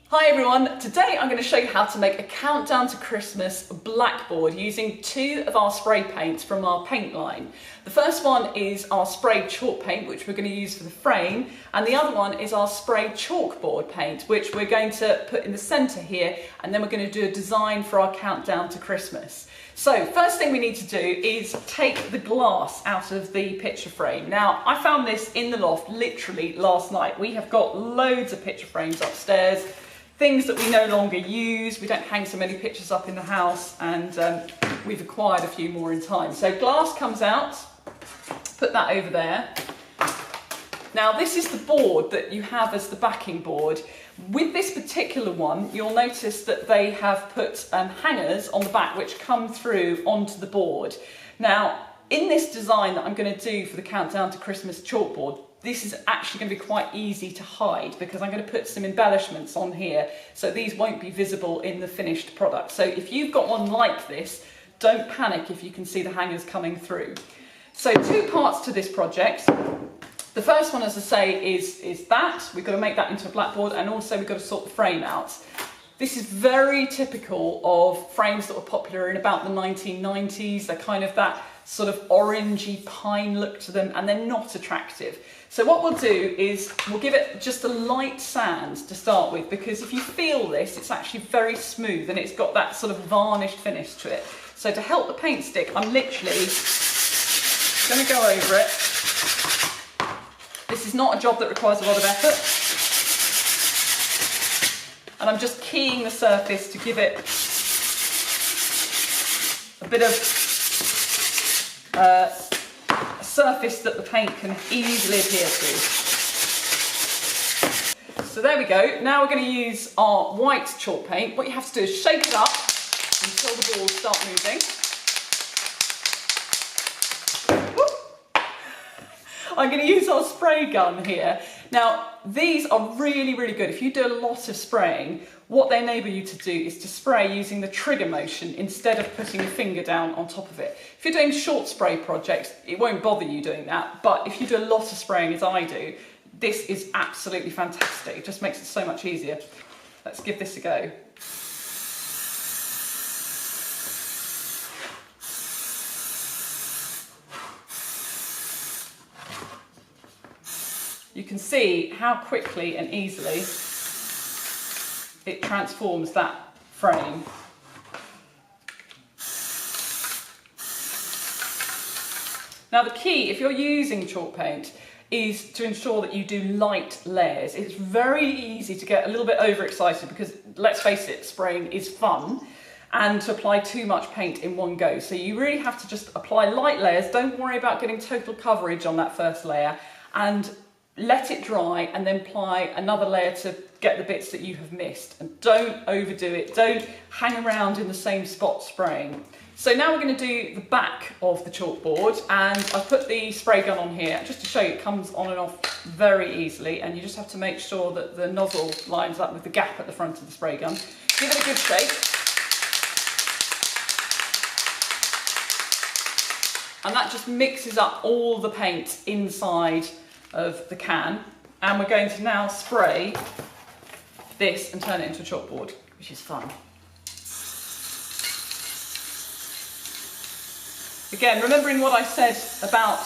Hi everyone, today I'm going to show you how to make a countdown to Christmas blackboard using two of our spray paints from our paint line. The first one is our spray chalk paint, which we're going to use for the frame, and the other one is our spray chalkboard paint, which we're going to put in the centre here, and then we're going to do a design for our countdown to Christmas. So first thing we need to do is take the glass out of the picture frame. Now I found this in the loft literally last night. We have got loads of picture frames upstairs. Things that we no longer use, we don't hang so many pictures up in the house, and we've acquired a few more in time. So glass comes out, put that over there. Now this is the board that you have as the backing board. With this particular one, you'll notice that they have put hangers on the back which come through onto the board. Now, in this design that I'm going to do for the Countdown to Christmas chalkboard, this is actually going to be quite easy to hide because I'm going to put some embellishments on here, so these won't be visible in the finished product. So if you've got one like this, don't panic if you can see the hangers coming through. So two parts to this project. The first one, as I say, is that. We've got to make that into a blackboard, and also we've got to sort the frame out. This is very typical of frames that were popular in about the 1990s. They're kind of that sort of orangey pine look to them, and they're not attractive. So what we'll do is we'll give it just a light sand to start with, because if you feel this, it's actually very smooth and it's got that sort of varnished finish to it. So to help the paint stick, I'm literally going to go over it. This is not a job that requires a lot of effort. And I'm just keying the surface to give it a bit of a surface that the paint can easily adhere to. So there we go. Now we're going to use our white chalk paint. What you have to do is shake it up until the balls start moving. I'm going to use our spray gun here. Now, these are really, really good. If you do a lot of spraying, what they enable you to do is to spray using the trigger motion instead of putting your finger down on top of it. If you're doing short spray projects, it won't bother you doing that. But if you do a lot of spraying, as I do, this is absolutely fantastic. It just makes it so much easier. Let's give this a go. You can see how quickly and easily it transforms that frame. Now the key, if you're using chalk paint, is to ensure that you do light layers. It's very easy to get a little bit overexcited because, let's face it, spraying is fun, and to apply too much paint in one go. So you really have to just apply light layers. Don't worry about getting total coverage on that first layer, and let it dry, and then apply another layer to get the bits that you have missed. And don't overdo it. Don't hang around in the same spot spraying. So now we're going to do the back of the chalkboard, and I've put the spray gun on here just to show you it comes on and off very easily, and you just have to make sure that the nozzle lines up with the gap at the front of the spray gun. Give it a good shake. And that just mixes up all the paint inside of the can, and we're going to now spray this and turn it into a chalkboard, which is fun. Again, remembering what I said about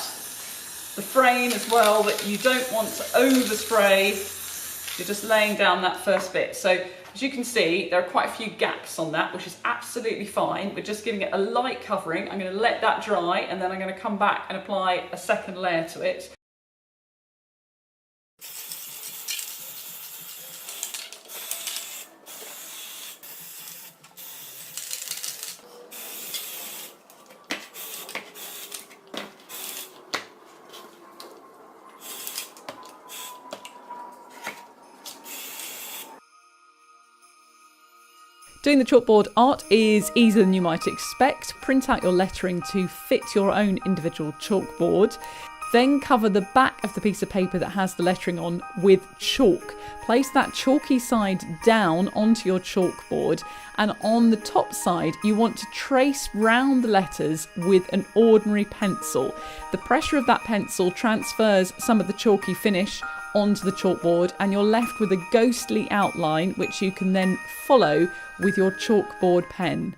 the frame as well, that you don't want to overspray, you're just laying down that first bit. So as you can see, there are quite a few gaps on that, which is absolutely fine. We're just giving it a light covering. I'm going to let that dry, and then I'm going to come back and apply a second layer to it. Doing the chalkboard art is easier than you might expect. Print out your lettering to fit your own individual chalkboard. Then cover the back of the piece of paper that has the lettering on with chalk. Place that chalky side down onto your chalkboard, and on the top side you want to trace round the letters with an ordinary pencil. The pressure of that pencil transfers some of the chalky finish onto the chalkboard, and you're left with a ghostly outline which you can then follow with your chalkboard pen.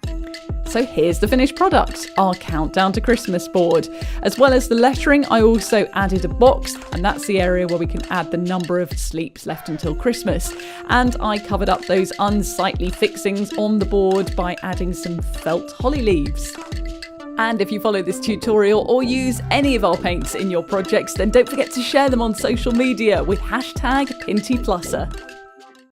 So here's the finished product, our Countdown to Christmas board. As well as the lettering, I also added a box, and that's the area where we can add the number of sleeps left until Christmas. And I covered up those unsightly fixings on the board by adding some felt holly leaves. And if you follow this tutorial or use any of our paints in your projects, then don't forget to share them on social media with #PintyPluser.